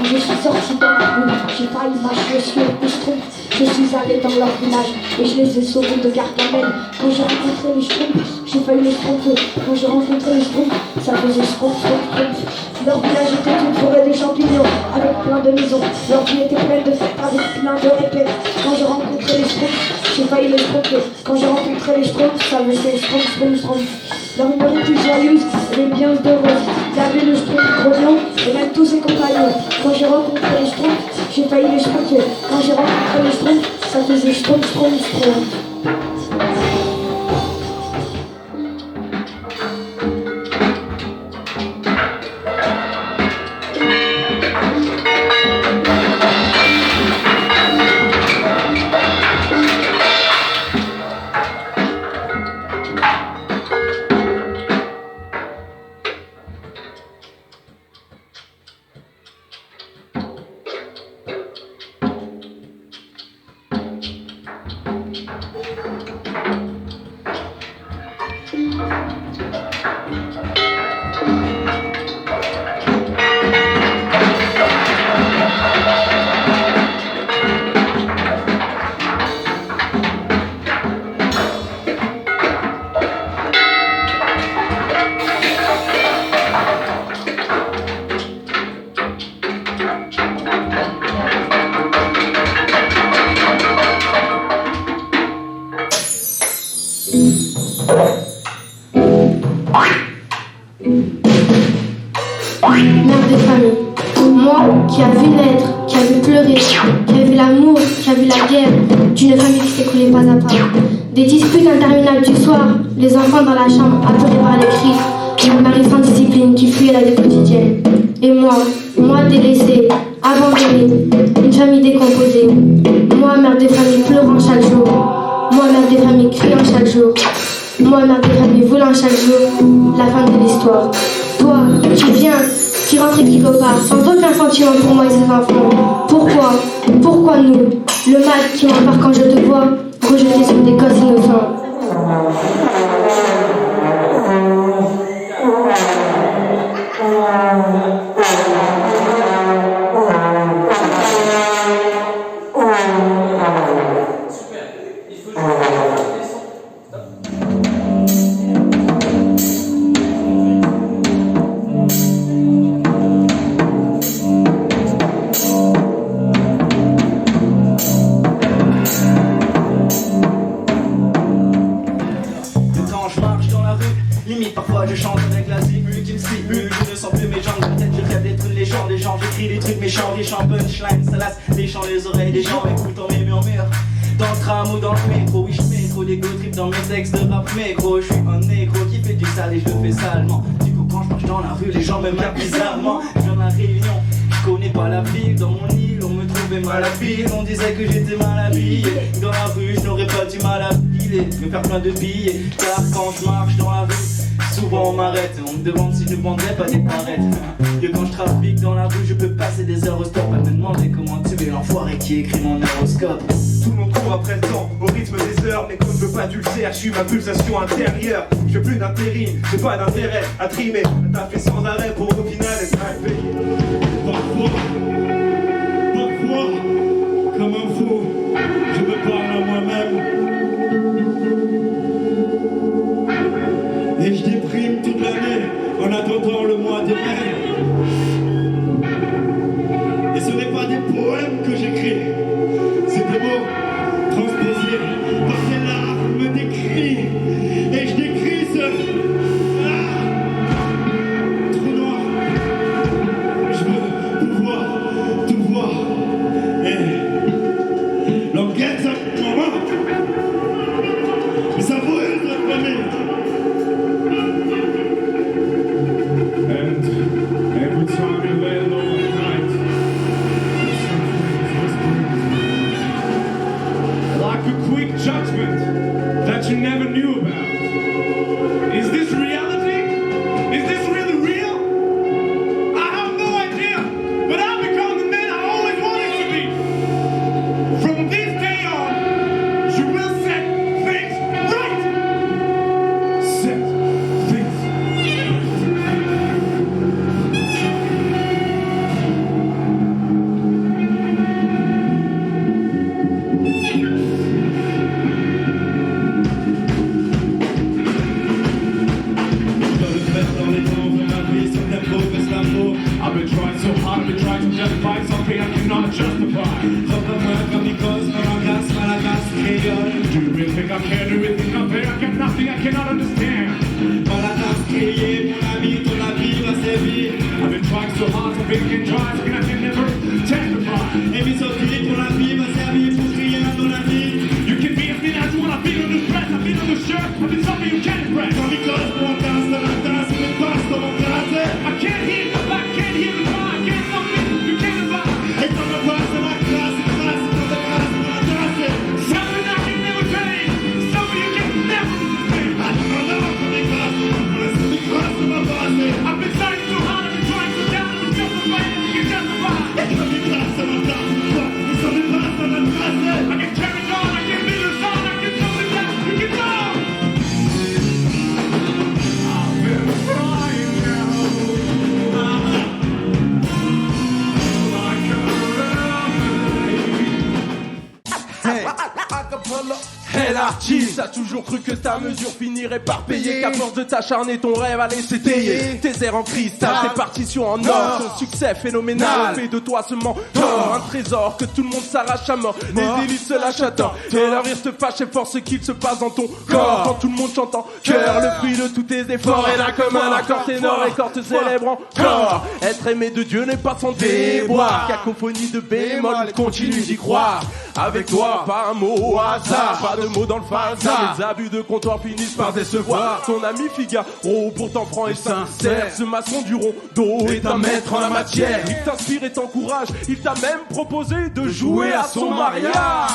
Quand je suis sorti dans la rue, j'ai failli m'acheter et je trompe. Je suis allé dans leur village et je les ai sauvés de Gargamel. Quand j'ai rencontré les Schtroumpfs, j'ai failli les tromper. Quand j'ai rencontré les Schtroumpfs, ça faisait Schtroumpf. Leur village était une forêt de champignons avec plein de maisons. Leur vie était pleine de fêtes avec plein de répètes. Quand j'ai rencontré les Schtroumpfs, j'ai failli les tromper. Quand j'ai rencontré les Schtroumpfs, ça faisait Schtroumpf. Leur humeur était joyeuse et bien heureuse. Il y avait le Schtroumpf grognon et même tous ses compagnons. Quand j'ai rencontré les Schtroumpfs, j'ai failli les tromper. Quand j'ai rencontré les Schtroumpfs, ça faisait Schtroumpf. Mère de famille, moi qui a vu naître, qui a vu pleurer, qui a vu l'amour, qui a vu la guerre, d'une famille qui s'écoulait pas à pas. Des disputes interminables du soir, les enfants dans la chambre, apeurés par les cris, une mari sans discipline qui fuyait la vie quotidienne. Et moi délaissée, abandonnée, une famille décomposée. Moi, mère de famille pleurant chaque jour. Moi, mère de famille criant chaque jour. Moi, mère de famille voulant chaque jour la fin de l'histoire. Toi, tu viens, qui rentres quelque part, sans aucun sentiment pour moi et ses enfants. Pourquoi nous, le mal qui m'empare quand je te vois, rejeté sur des gosses innocents? Parfois je chante avec la zibule qui me stimule. Je ne sens plus mes jambes, peut-être je rêve d'être une légende. Les gens, j'écris des trucs méchants, riches en punchline. Ça lasse les chants, les oreilles des gens écoutant mes murmures. Dans le tram ou dans le métro, oui je mets trop d'égo trip dans mes textes de rap mécro. Je suis un négro qui fait du sale et je le fais salement. Du coup quand je marche dans la rue, les gens me marquent bizarrement. Je viens de la Réunion, je connais pas la ville. Dans mon île, on me trouvait mal habillé. On disait que j'étais mal habillé. Dans la rue, je n'aurais pas du mal à filer, me faire plein de billets. Car quand je marche dans la rue, souvent on m'arrête, on me demande si je ne vendrais pas des parettes. Que quand je trafique dans la rue, je peux passer des heures au stop à me demander comment tu es l'enfoiré qui écrit mon horoscope. Tout le monde court après le temps, au rythme des heures. Mais comme je veux pas d'ulcère, je suis ma pulsation intérieure. Je veux plus d'intérim, j'ai pas d'intérêt à trimer. T'as fait sans arrêt pour au final être payé. Parfois, comme un fou, je me parle à moi-même. Et je déprime toute l'année en attendant le mois de mai. Et ce n'est pas des poèmes que j'écris, c'est des mots transposés par des larmes d'écrit. Et je décris ce trou noir. Je veux pouvoir tout voir. Et l'enquête, ça pour moi, mais ça brûle notre famille. dans les temps, on ma vie sur tempo, baisse l'amour. I've been trying so hard, I've been trying to justify something I cannot justify. Reprends-moi comme Nikos, Malagas, Malagas, créole. Do you really think I care? Do you really think I pay? I got nothing I cannot understand. Malagas, créé, mon ami, ton avis va servir. I've been trying so hard, so big and dry, something I can never testify. Et mis au pied, ton avis va servir pour crier à ton ami. You can be as mean as you wanna, I feel on this dress, I feel on this shirt, I feel something you can't impress. Comme Nikos, mon danse, dans la danse, mais passe dans mon classe. I can't hear the back, can't hear the bar, can't stop me, you can't divide. Et comme on passe dans la classe, classe, dans la classe, dans la danse. Something I can never take, something you can never take. I don't know, comme Nikos, c'est Nikos, c'est ma base. I've been trying so hard, I've been trying so down, I've been justifying, you can justify. Et comme Nikos, c'est ma danse, nous sommes des passes dans la classe. I can carry on, I can be the son, I can something that you can know. I've been trying now. Hey l'artiste, t'as toujours cru que ta mesure finirait par payer, qu'à force de t'acharner ton rêve allait s'étayer. Tes airs en cristal, tes partitions en or, ton succès phénoménal fait de toi ce mentor, un trésor que tout le monde s'arrache à mort. Les élites se lâchent à temps, et leur rire te fâche et force ce qu'il se passe dans ton corps. Quand tout le monde chante en cœur le fruit de tous tes efforts, et là comme un accord ténor et corps te célèbre encore. Être aimé de Dieu n'est pas sans déboire, cacophonie de bémol, continue d'y croire. Avec toi, pas un mot au hasard, pas de mots dans le phasar. Les abus de comptoir finissent par décevoir. Ton ami Figaro, pourtant franc et sincère, ce maçon du rondeau est un maître en la matière. Il t'inspire et t'encourage, il t'a même proposé de jouer à son mariage.